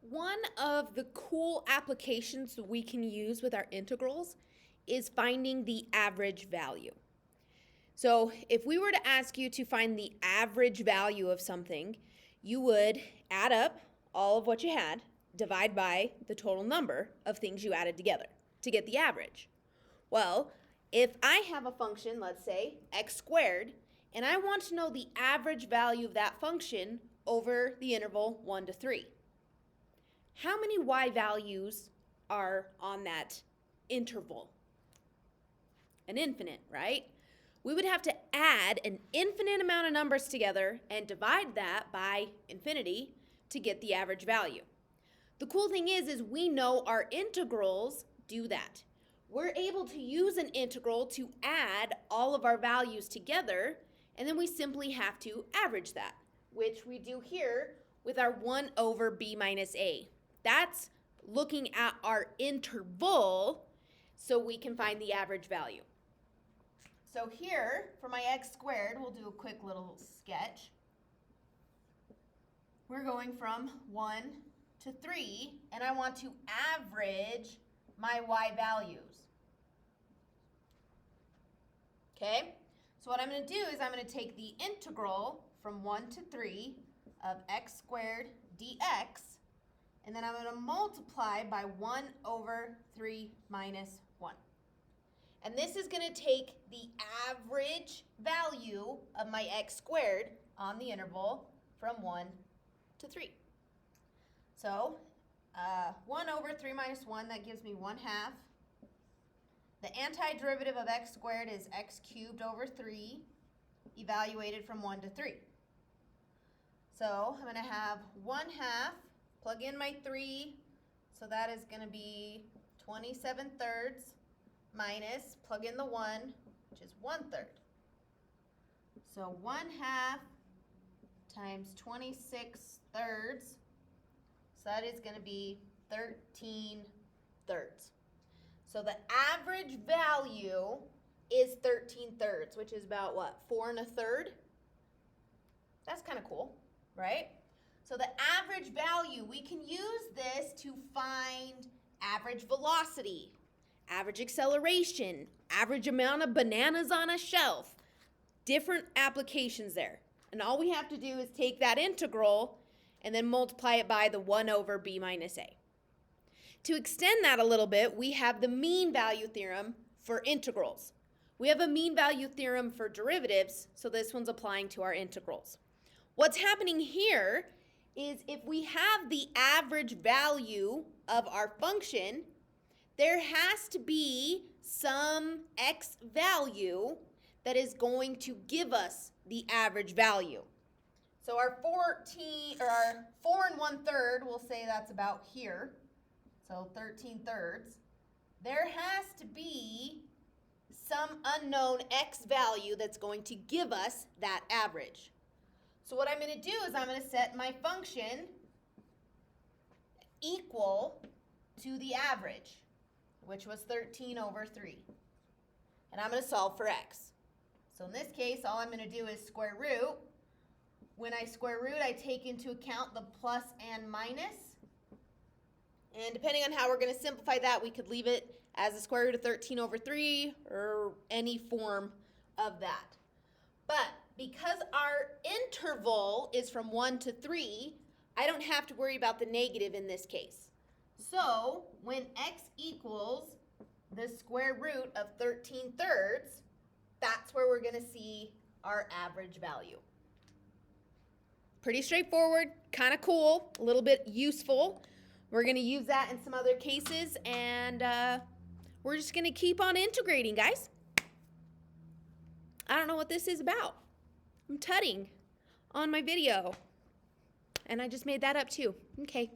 one of the cool applications that we can use with our integrals is finding the average value. So if we were to ask you to find the average value of something, you would add up all of what you had, divide by the total number of things you added together to get the average. Well, if I have a function, let's say x squared, and I want to know the average value of that function over the interval 1 to 3, how many y values are on that interval? An infinite, right? We would have to add an infinite amount of numbers together and divide that by infinity to get the average value. The cool thing is we know our integrals do that. We're able to use an integral to add all of our values together, and then we simply have to average that, which we do here with our 1 over b minus a. That's looking at our interval so we can find the average value. So here, for my x squared, we'll do a quick little sketch. We're going from 1 to 3, and I want to average my y values. Okay? So what I'm going to do is I'm going to take the integral from 1 to 3 of x squared dx, and then I'm going to multiply by 1 over 3 minus 1. And this is going to take the average value of my x squared on the interval from 1 to 3. So 1 over 3 minus 1, that gives me 1/2. The antiderivative of x squared is x cubed over 3, evaluated from 1 to 3. So I'm going to have 1/2, plug in my 3, so that is going to be 27/3. Minus, plug in the 1, which is 1/3. So 1/2 times 26/3, so that is going to be 13/3. So the average value is 13/3, which is about what, 4 1/3? That's kind of cool, right? So the average value, we can use this to find average velocity, average acceleration, average amount of bananas on a shelf. Different applications there. And all we have to do is take that integral and then multiply it by the 1 over b minus a. To extend that a little bit, we have the mean value theorem for integrals. We have a mean value theorem for derivatives, so this one's applying to our integrals. What's happening here is if we have the average value of our function, there has to be some x value that is going to give us the average value. So our 4 1/3, we'll say that's about here. So 13/3. There has to be some unknown x value that's going to give us that average. So what I'm going to do is I'm going to set my function equal to the average, which was 13 over 3. And I'm going to solve for x. So in this case, all I'm going to do is square root. When I square root, I take into account the plus and minus. And depending on how we're going to simplify that, we could leave it as the square root of 13 over 3 or any form of that. But because our interval is from 1 to 3, I don't have to worry about the negative in this case. So when x equals the square root of 13/3, that's where we're going to see our average value. Pretty straightforward, kind of cool, a little bit useful. We're going to use that in some other cases, and we're just going to keep on integrating, guys. I don't know what this is about. I'm tutting on my video, and I just made that up too. Okay.